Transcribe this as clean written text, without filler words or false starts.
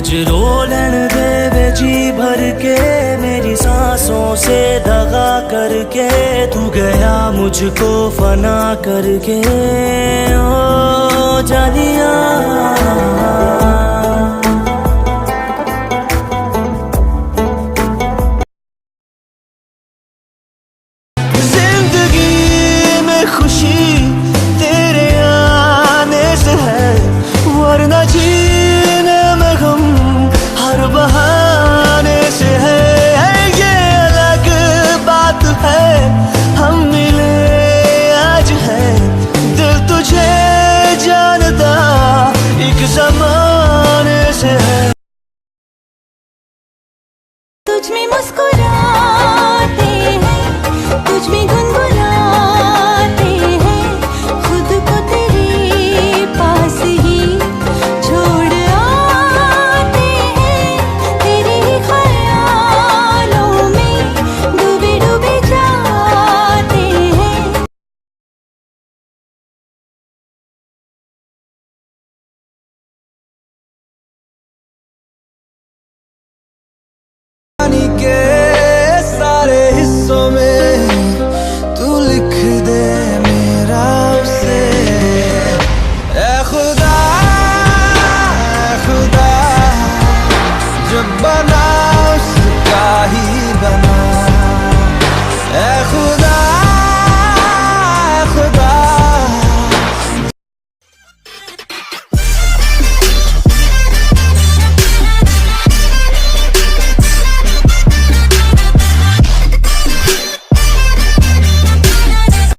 आज रो लेन दे वे जी भर के, मेरी सांसों से दगा करके, तू गया मुझको फना करके ओ जानिया। खुशी तेरे आने से है, वरना जीने में गम हर बहाने से है। ये अलग बात है हम मिले आज है, दिल तुझे जानता एक ज़माने से है। तुझ में मुस्कुराते हैं, तुझ में गुनगुनाते हैं, खुद को तेरे पास ही छोड़ आते हैं। तेरे ही ख्यालों में डूबे डूबे जाते हैं। के सारे हिस्सों में तू लिख दे मेरा उसे। ऐ खुदा जब बना उसका ही बना। ऐ खुदा